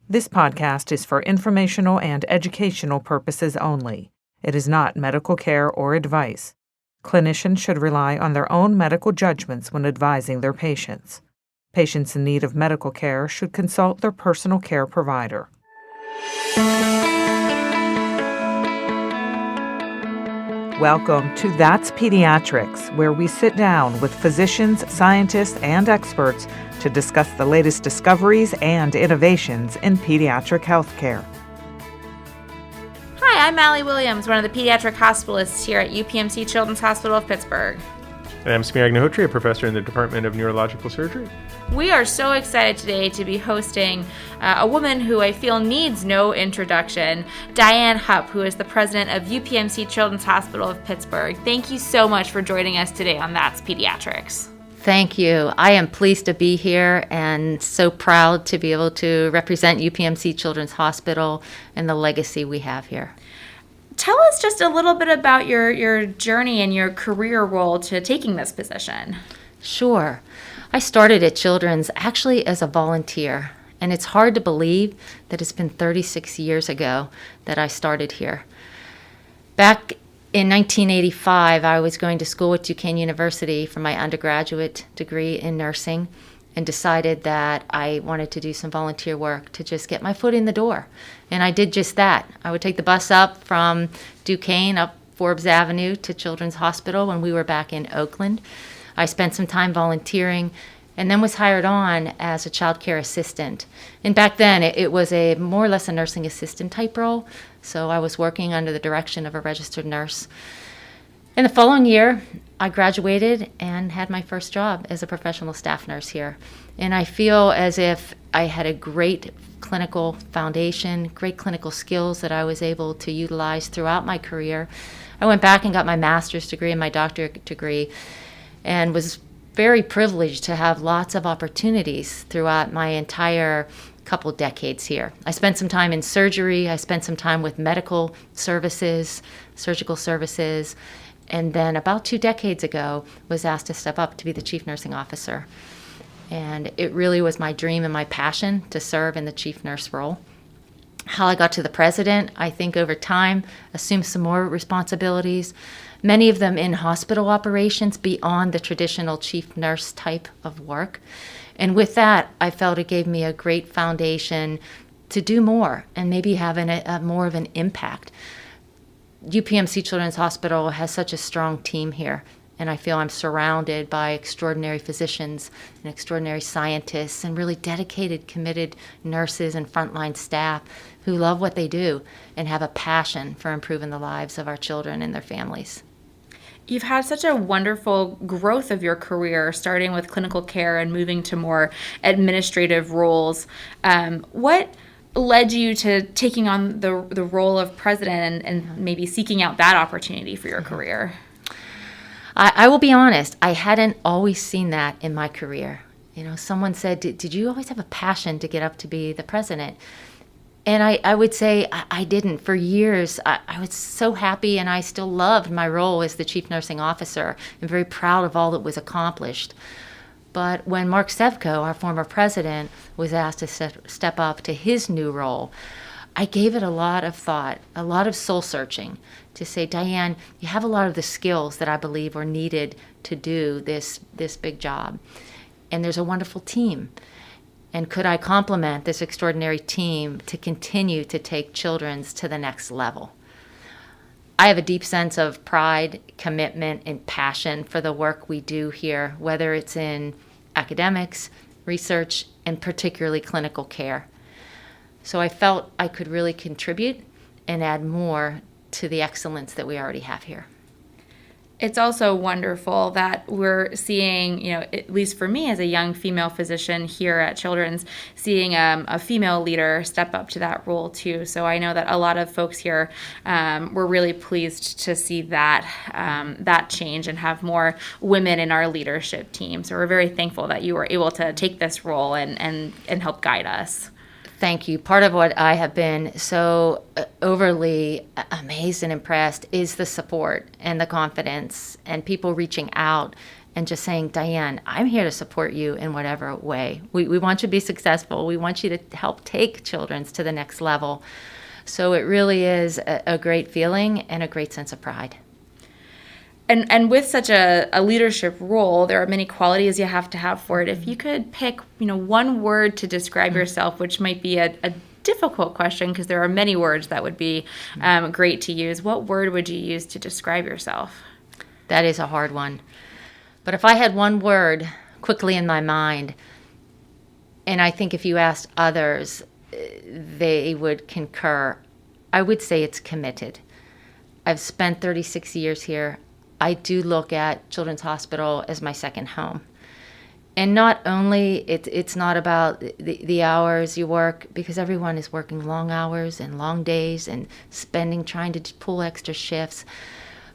This podcast is for informational and educational purposes only. It is not medical care or advice. Clinicians should rely on their own medical judgments when advising their patients. Patients in need of medical care should consult their personal care provider. Welcome to That's Pediatrics, where we sit down with physicians, scientists, and experts to discuss the latest discoveries and innovations in pediatric healthcare. Hi, I'm Allie Williams, one of the pediatric hospitalists here at UPMC Children's Hospital of Pittsburgh. And I'm Samir Agnihotri, a professor in the Department of Neurological Surgery. We are so excited today to be hosting a woman who I feel needs no introduction, Diane Hupp, who is the president of UPMC Children's Hospital of Pittsburgh. Thank you so much for joining us today on That's Pediatrics. Thank you. I am pleased to be here and so proud to be able to represent UPMC Children's Hospital and the legacy we have here. Tell us just a little bit about your journey and your career role to taking this position. Sure. I started at Children's actually as a volunteer, and it's hard to believe that it's been 36 years ago that I started here. Back in 1985, I was going to school at Duquesne University for my undergraduate degree in nursing and decided that I wanted to do some volunteer work to just get my foot in the door. And I did just that. I would take the bus up from Duquesne up Forbes Avenue to Children's Hospital when we were back in Oakland. I spent some time volunteering and then was hired on as a child care assistant. And back then, it was a more or less a nursing assistant type role, so I was working under the direction of a registered nurse. In the following year, I graduated and had my first job as a professional staff nurse here. And I feel as if I had a great clinical foundation, great clinical skills that I was able to utilize throughout my career. I went back and got my master's degree and my doctorate degree, and was very privileged to have lots of opportunities throughout my entire couple decades here. I spent some time in surgery, I spent some time with medical services, surgical services, and then about 2 decades ago was asked to step up to be the chief nursing officer. And it really was my dream and my passion to serve in the chief nurse role. How I got to the president, I think over time, assumed some more responsibilities, many of them in hospital operations beyond the traditional chief nurse type of work. And with that, I felt it gave me a great foundation to do more and maybe have a more of an impact. UPMC Children's Hospital has such a strong team here, and I feel I'm surrounded by extraordinary physicians and extraordinary scientists and really dedicated, committed nurses and frontline staff who love what they do and have a passion for improving the lives of our children and their families. You've had such a wonderful growth of your career, starting with clinical care and moving to more administrative roles. What led you to taking on the role of president and maybe seeking out that opportunity for your career? I will be honest, I hadn't always seen that in my career. You know, someone said, did you always have a passion to get up to be the president? And I would say I didn't. For years, I was so happy, and I still loved my role as the chief nursing officer. I'm very proud of all that was accomplished. But when Mark Sevko, our former president, was asked to step up to his new role, I gave it a lot of thought, a lot of soul searching to say, Diane, you have a lot of the skills that I believe were needed to do this big job. And there's a wonderful team. And could I complement this extraordinary team to continue to take Children's to the next level? I have a deep sense of pride, commitment, and passion for the work we do here, whether it's in academics, research, and particularly clinical care. So I felt I could really contribute and add more to the excellence that we already have here. It's also wonderful that we're seeing, at least for me as a young female physician here at Children's, seeing a female leader step up to that role too. So I know that a lot of folks here were really pleased to see that change and have more women in our leadership team. So we're very thankful that you were able to take this role and help guide us. Thank you. Part of what I have been so overly amazed and impressed is the support and the confidence and people reaching out and just saying, Diane, I'm here to support you in whatever way. We want you to be successful. We want you to help take Children's to the next level. So it really is a great feeling and a great sense of pride. And with such a leadership role, there are many qualities you have to have for it. If you could pick, one word to describe yourself, which might be a difficult question because there are many words that would be great to use, what word would you use to describe yourself? That is a hard one. But if I had one word quickly in my mind, and I think if you asked others, they would concur, I would say it's committed. I've spent 36 years here. I do look at Children's Hospital as my second home. And not only, it's not about the hours you work, because everyone is working long hours and long days and trying to pull extra shifts,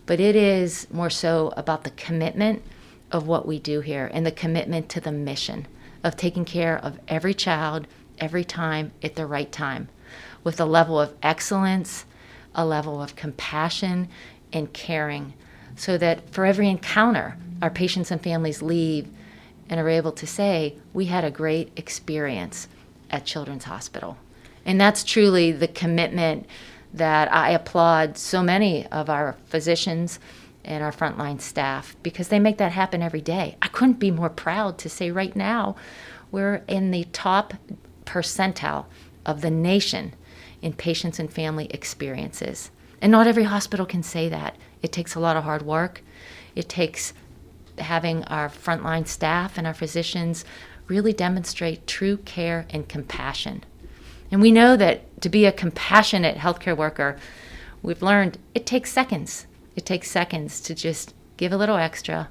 but it is more so about the commitment of what we do here and the commitment to the mission of taking care of every child, every time, at the right time, with a level of excellence, a level of compassion and caring, so that for every encounter, our patients and families leave and are able to say, we had a great experience at Children's Hospital. And that's truly the commitment that I applaud so many of our physicians and our frontline staff, because they make that happen every day. I couldn't be more proud to say right now we're in the top percentile of the nation in patients and family experiences. And not every hospital can say that. It takes a lot of hard work. It takes having our frontline staff and our physicians really demonstrate true care and compassion. And we know that to be a compassionate healthcare worker, we've learned it takes seconds. It takes seconds to just give a little extra,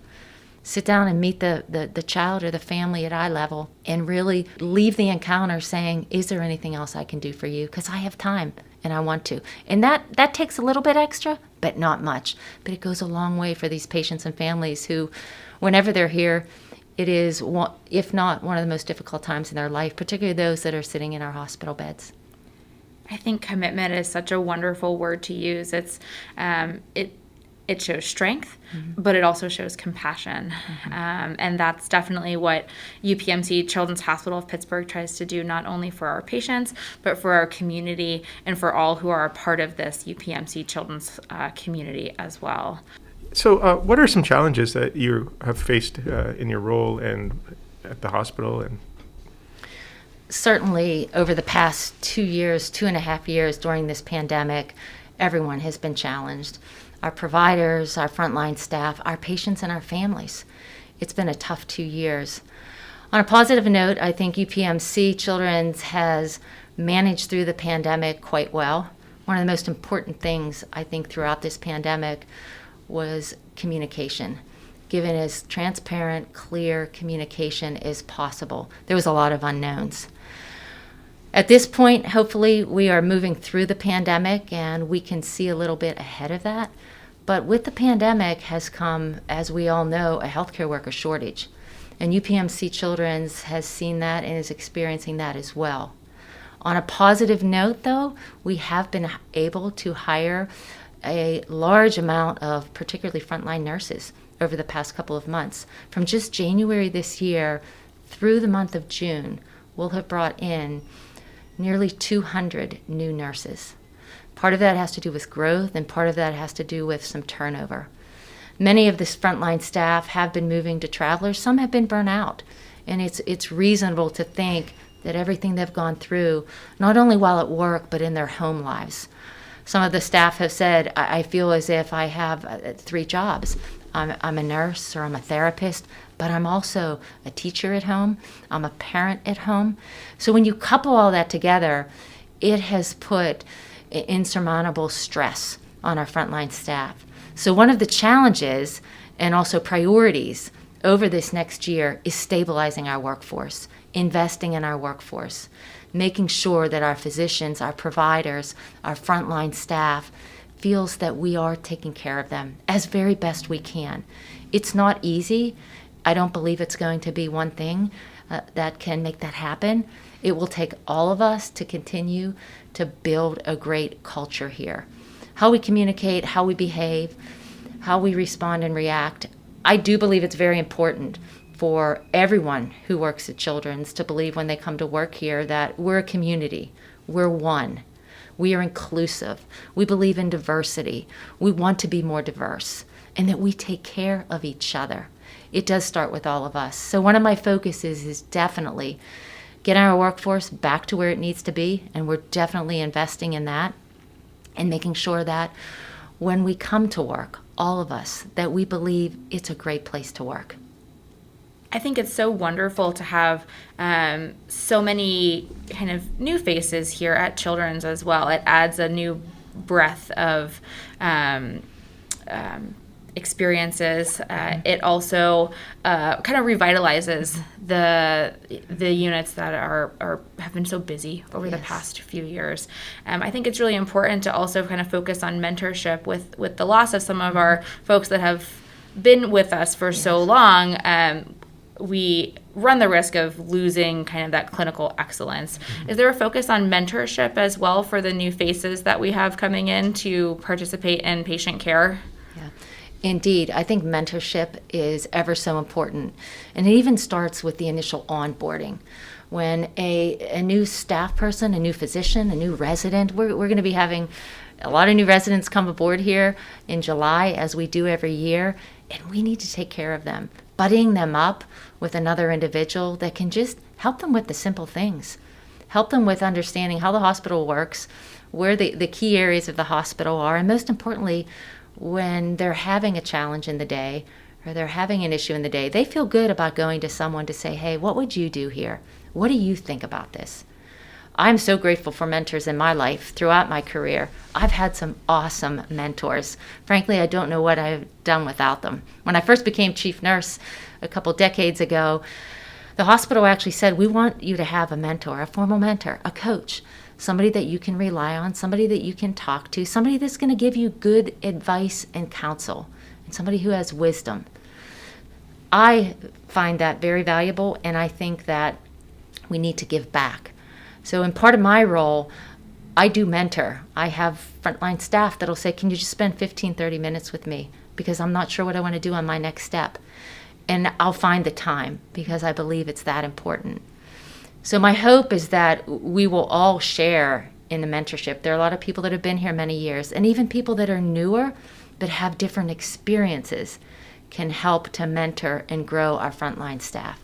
sit down and meet the child or the family at eye level, and really leave the encounter saying, is there anything else I can do for you? Because I have time and I want to. And that takes a little bit extra, but not much. But it goes a long way for these patients and families who, whenever they're here, it is, if not one of the most difficult times in their life, particularly those that are sitting in our hospital beds. I think commitment is such a wonderful word to use. It shows strength, but it also shows compassion. And that's definitely what UPMC Children's Hospital of Pittsburgh tries to do, not only for our patients, but for our community and for all who are a part of this UPMC Children's community as well. So what are some challenges that you have faced in your role and at the hospital? And certainly over the past 2.5 years during this pandemic, everyone has been challenged. Our providers, our frontline staff, our patients, and our families. It's been a tough 2 years. On a positive note, I think UPMC Children's has managed through the pandemic quite well. One of the most important things, I think, throughout this pandemic was communication. Given as transparent, clear communication as possible. There was a lot of unknowns. At this point, hopefully, we are moving through the pandemic and we can see a little bit ahead of that. But with the pandemic has come, as we all know, a healthcare worker shortage. And UPMC Children's has seen that and is experiencing that as well. On a positive note, though, we have been able to hire a large amount of particularly frontline nurses over the past couple of months. From just January this year through the month of June, we'll have brought in nearly 200 new nurses. Part of that has to do with growth, and part of that has to do with some turnover. Many of this frontline staff have been moving to Travelers. Some have been burnt out, and it's reasonable to think that everything they've gone through, not only while at work, but in their home lives. Some of the staff have said, I feel as if I have 3 jobs. I'm a nurse or I'm a therapist, but I'm also a teacher at home. I'm a parent at home. So when you couple all that together, it has put insurmountable stress on our frontline staff. So one of the challenges and also priorities over this next year is stabilizing our workforce, investing in our workforce, making sure that our physicians, our providers, our frontline staff feels that we are taking care of them as very best we can. It's not easy. I don't believe it's going to be one thing that can make that happen. It will take all of us to continue to build a great culture here. How we communicate, how we behave, how we respond and react I do believe it's very important for everyone who works at Children's to believe when they come to work here that we're a community, we're one, we are inclusive, we believe in diversity, we want to be more diverse, and that we take care of each other. It does start with all of us. So one of my focuses is definitely getting our workforce back to where it needs to be, and we're definitely investing in that and making sure that when we come to work, all of us, that we believe it's a great place to work. I think it's so wonderful to have so many kind of new faces here at Children's as well. It adds a new breadth of experiences. It also kind of revitalizes the units that have been so busy over the past few years. I think it's really important to also kind of focus on mentorship with the loss of some of our folks that have been with us for so long. We run the risk of losing kind of that clinical excellence. Is there a focus on mentorship as well for the new faces that we have coming in to participate in patient care? Yeah. Indeed, I think mentorship is ever so important. And it even starts with the initial onboarding. When a new staff person, a new physician, a new resident, we're going to be having a lot of new residents come aboard here in July, as we do every year, and we need to take care of them, buddying them up with another individual that can just help them with the simple things, help them with understanding how the hospital works, where the key areas of the hospital are, and most importantly, when they're having a challenge in the day or they're having an issue in the day, they feel good about going to someone to say, hey, what would you do here? What do you think about this? I'm so grateful for mentors in my life throughout my career. I've had some awesome mentors. Frankly, I don't know what I've done without them. When I first became chief nurse a couple decades ago, the hospital actually said, we want you to have a mentor, a formal mentor, a coach, somebody that you can rely on, somebody that you can talk to, somebody that's going to give you good advice and counsel, and somebody who has wisdom. I find that very valuable, and I think that we need to give back. So in part of my role, I do mentor. I have frontline staff that'll say, can you just spend 15, 30 minutes with me? Because I'm not sure what I want to do on my next step. And I'll find the time because I believe it's that important. So my hope is that we will all share in the mentorship. There are a lot of people that have been here many years, and even people that are newer but have different experiences can help to mentor and grow our frontline staff.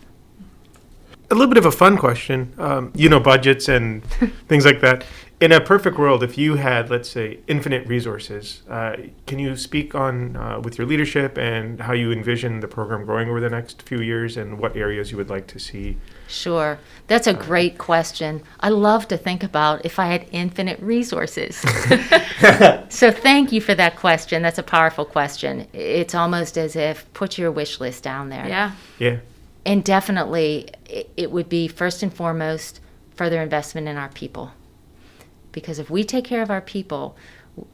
A little bit of a fun question, budgets and things like that. In a perfect world, if you had, let's say, infinite resources, can you speak on, with your leadership and how you envision the program growing over the next few years and what areas you would like to see? Sure. That's a great question. I love to think about if I had infinite resources. So thank you for that question. That's a powerful question. It's almost as if put your wish list down there. Yeah. And definitely, it would be first and foremost further investment in our people. Because if we take care of our people,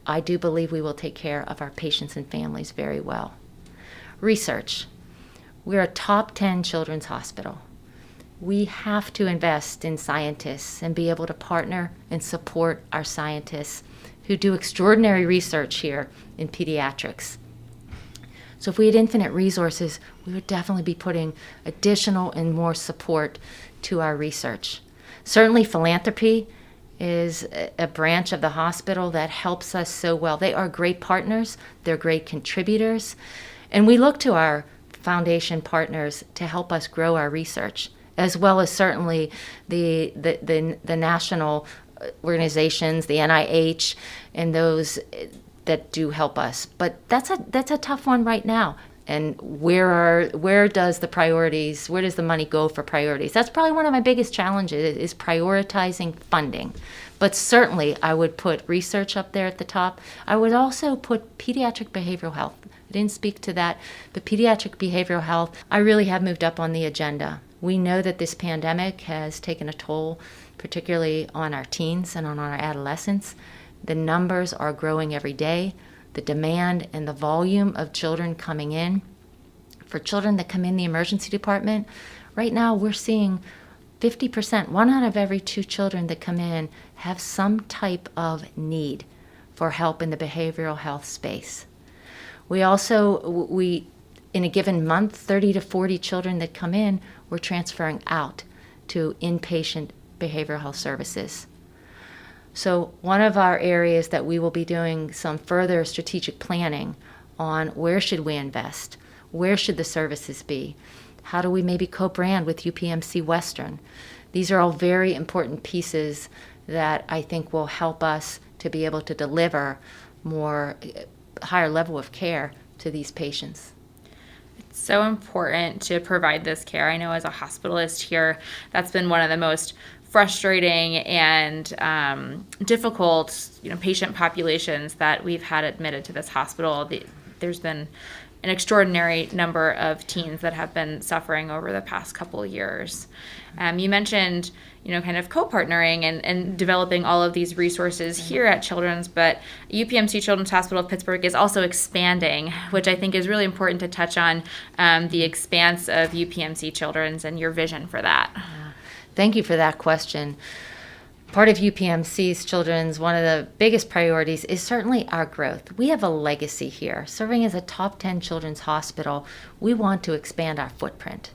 I do believe we will take care of our patients and families very well. Research. We're a top 10 children's hospital. We have to invest in scientists and be able to partner and support our scientists who do extraordinary research here in pediatrics. So if we had infinite resources, we would definitely be putting additional and more support to our research. Certainly philanthropy is a branch of the hospital that helps us so well. They are great partners, they're great contributors, and we look to our foundation partners to help us grow our research, as well as certainly the national organizations, the NIH, and those that do help us. But that's a tough one right now. And where does the money go for priorities? That's probably one of my biggest challenges is prioritizing funding. But certainly I would put research up there at the top. I would also put pediatric behavioral health. I didn't speak to that, but pediatric behavioral health, I really have moved up on the agenda. We know that this pandemic has taken a toll, particularly on our teens and on our adolescents. The numbers are growing every day. The demand and the volume of children coming in. For children that come in the emergency department, right now we're seeing 50%, 1 out of every 2 children that come in have some type of need for help in the behavioral health space. We in a given month, 30 to 40 children that come in, we're transferring out to inpatient behavioral health services. So one of our areas that we will be doing some further strategic planning on, where should we invest? Where should the services be? How do we maybe co-brand with UPMC Western? These are all very important pieces that I think will help us to be able to deliver higher level of care to these patients. It's so important to provide this care. I know as a hospitalist here, that's been one of the most frustrating and difficult, patient populations that we've had admitted to this hospital. There's been an extraordinary number of teens that have been suffering over the past couple of years. You mentioned, kind of co-partnering and developing all of these resources here at Children's, but UPMC Children's Hospital of Pittsburgh is also expanding, which I think is really important to touch on the expanse of UPMC Children's and your vision for that. Thank you for that question. Part of UPMC's Children's, one of the biggest priorities is certainly our growth. We have a legacy here. Serving as a top 10 children's hospital, we want to expand our footprint.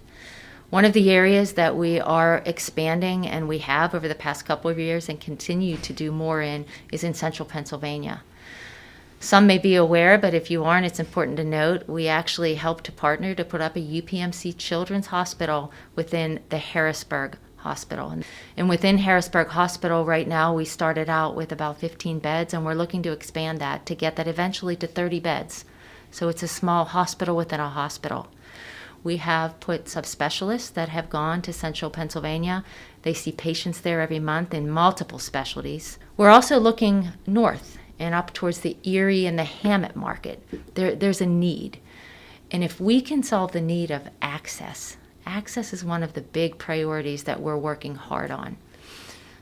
One of the areas that we are expanding, and we have over the past couple of years and continue to do more in, is in central Pennsylvania. Some may be aware, but if you aren't, it's important to note, we actually helped to partner to put up a UPMC Children's Hospital within the Harrisburg Hospital. And within Harrisburg Hospital right now, we started out with about 15 beds, and we're looking to expand that to get that eventually to 30 beds. So it's a small hospital within a hospital. We have put subspecialists that have gone to central Pennsylvania. They see patients there every month in multiple specialties. We're also looking north and up towards the Erie and the Hammett market. There's a need. And if we can solve the need of access is one of the big priorities that we're working hard on.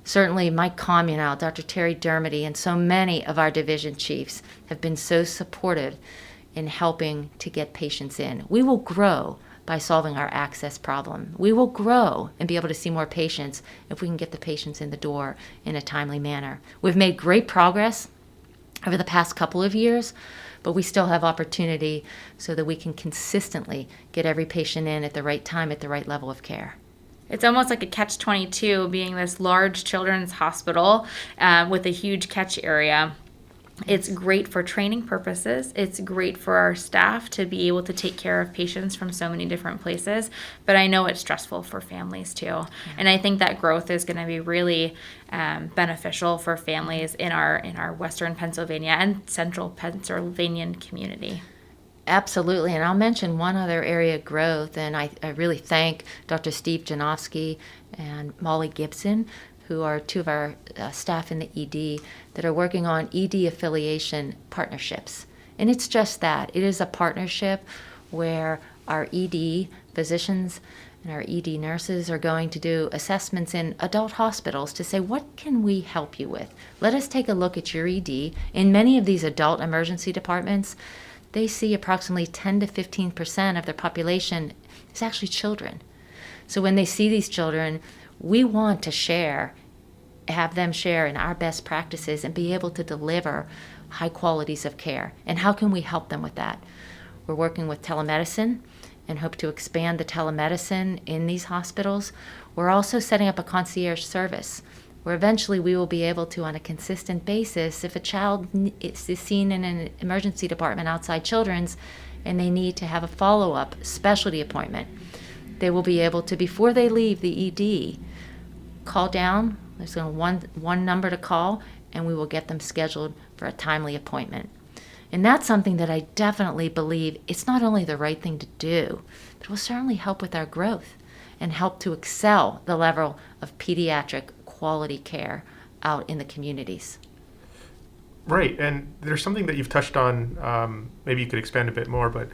Certainly Mike Communal, Dr. Terry Dermody, and so many of our division chiefs have been so supportive in helping to get patients in. We will grow by solving our access problem. We will grow and be able to see more patients if we can get the patients in the door in a timely manner. We've made great progress over the past couple of years, but we still have opportunity so that we can consistently get every patient in at the right time at the right level of care. It's almost like a catch-22 being this large children's hospital with a huge catch area. It's great for training purposes. It's great for our staff to be able to take care of patients from so many different places, but I know it's stressful for families too. Yeah. And I think that growth is going to be really beneficial for families in our Western Pennsylvania and Central Pennsylvania community. Absolutely, and I'll mention one other area of growth, and I really thank Dr. Steve Janofsky and Molly Gibson, who are two of our staff in the ED that are working on ED affiliation partnerships. And it's just that. It is a partnership where our ED physicians and our ED nurses are going to do assessments in adult hospitals to say, what can we help you with? Let us take a look at your ED. In many of these adult emergency departments, they see approximately 10 to 15% of their population is actually children. So when they see these children, we want to have them share in our best practices and be able to deliver high qualities of care. And how can we help them with that? We're working with telemedicine and hope to expand the telemedicine in these hospitals. We're also setting up a concierge service where eventually we will be able to, on a consistent basis, if a child is seen in an emergency department outside Children's and they need to have a follow-up specialty appointment, they will be able to, before they leave the ED, call down. There's only one number to call, and we will get them scheduled for a timely appointment. And that's something that I definitely believe it's not only the right thing to do, but it will certainly help with our growth and help to excel the level of pediatric quality care out in the communities. Right, and there's something that you've touched on, maybe you could expand a bit more, but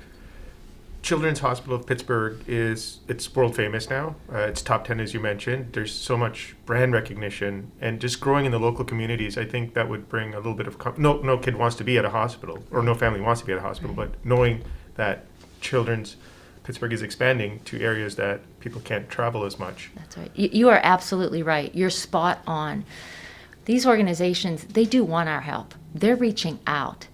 Children's Hospital of Pittsburgh it's world famous now. It's top 10, as you mentioned. There's so much brand recognition, and just growing in the local communities, I think that would bring a little bit of no kid wants to be at a hospital, or no family wants to be at a hospital, but knowing that Children's Pittsburgh is expanding to areas that people can't travel as much. That's right. You are absolutely right. You're spot on. These organizations, they do want our help. They're reaching out.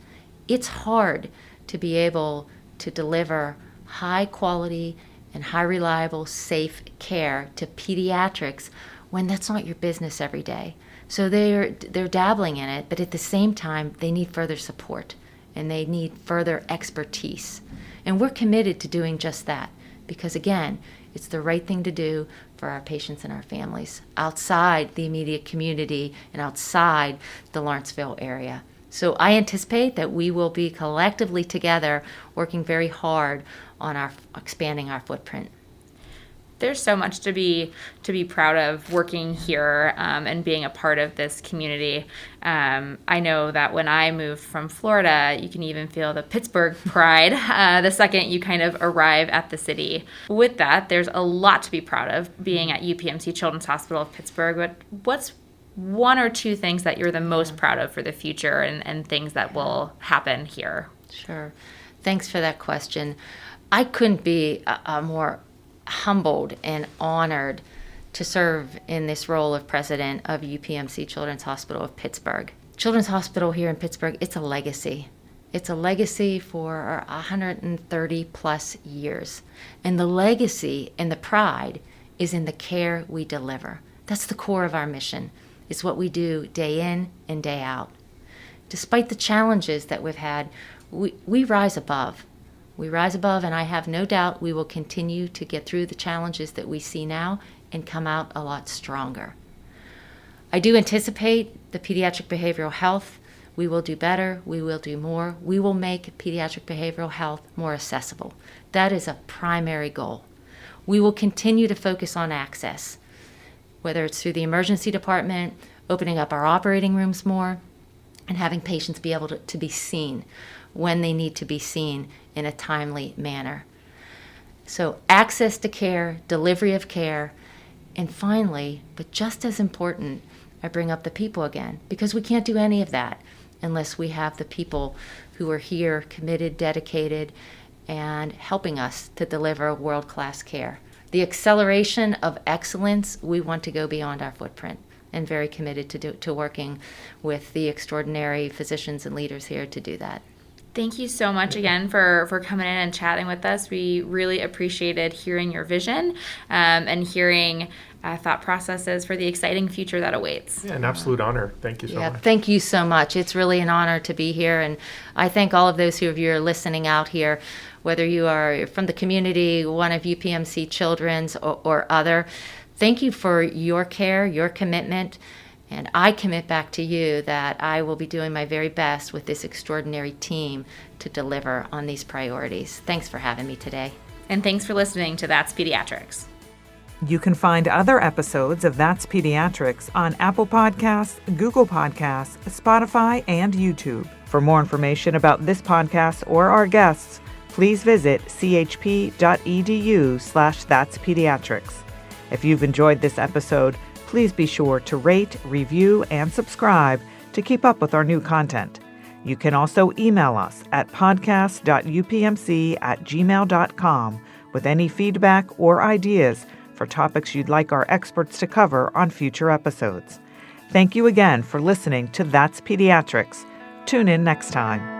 It's hard to be able to deliver high quality and high reliable, safe care to pediatrics when that's not your business every day. So they're dabbling in it, but at the same time, they need further support and they need further expertise. And we're committed to doing just that because, again, it's the right thing to do for our patients and our families outside the immediate community and outside the Lawrenceville area. So I anticipate that we will be collectively together working very hard on expanding our footprint. There's so much to be proud of working here and being a part of this community. I know that when I moved from Florida, you can even feel the Pittsburgh pride the second you kind of arrive at the city. With that, there's a lot to be proud of being at UPMC Children's Hospital of Pittsburgh. But what's one or two things that you're the most proud of for the future and things that will happen here? Sure. Thanks for that question. I couldn't be more humbled and honored to serve in this role of president of UPMC Children's Hospital of Pittsburgh. Children's Hospital here in Pittsburgh, it's a legacy. It's a legacy for 130 plus years. And the legacy and the pride is in the care we deliver. That's the core of our mission. It's what we do day in and day out. Despite the challenges that we've had, we rise above. We rise above, and I have no doubt we will continue to get through the challenges that we see now and come out a lot stronger. I do anticipate the pediatric behavioral health. We will do better. We will do more. We will make pediatric behavioral health more accessible. That is a primary goal. We will continue to focus on access, whether it's through the emergency department, opening up our operating rooms more, and having patients be able to be seen when they need to be seen in a timely manner. So access to care, delivery of care, and finally, but just as important, I bring up the people again, because we can't do any of that unless we have the people who are here, committed, dedicated, and helping us to deliver world-class care. The acceleration of excellence, we want to go beyond our footprint, and very committed to working with the extraordinary physicians and leaders here to do that. Thank you so much again for coming in and chatting with us. We really appreciated hearing your vision and hearing thought processes for the exciting future that awaits. Yeah, an absolute honor. Thank you so much. Thank you so much. It's really an honor to be here, and I thank all of those who are listening out here, whether you are from the community, one of UPMC Children's or other. Thank you for your care, your commitment. And I commit back to you that I will be doing my very best with this extraordinary team to deliver on these priorities. Thanks for having me today. And thanks for listening to That's Pediatrics. You can find other episodes of That's Pediatrics on Apple Podcasts, Google Podcasts, Spotify, and YouTube. For more information about this podcast or our guests, please visit chp.edu/that'spediatrics. If you've enjoyed this episode, please be sure to rate, review, and subscribe to keep up with our new content. You can also email us at podcast.upmc@gmail.com with any feedback or ideas for topics you'd like our experts to cover on future episodes. Thank you again for listening to That's Pediatrics. Tune in next time.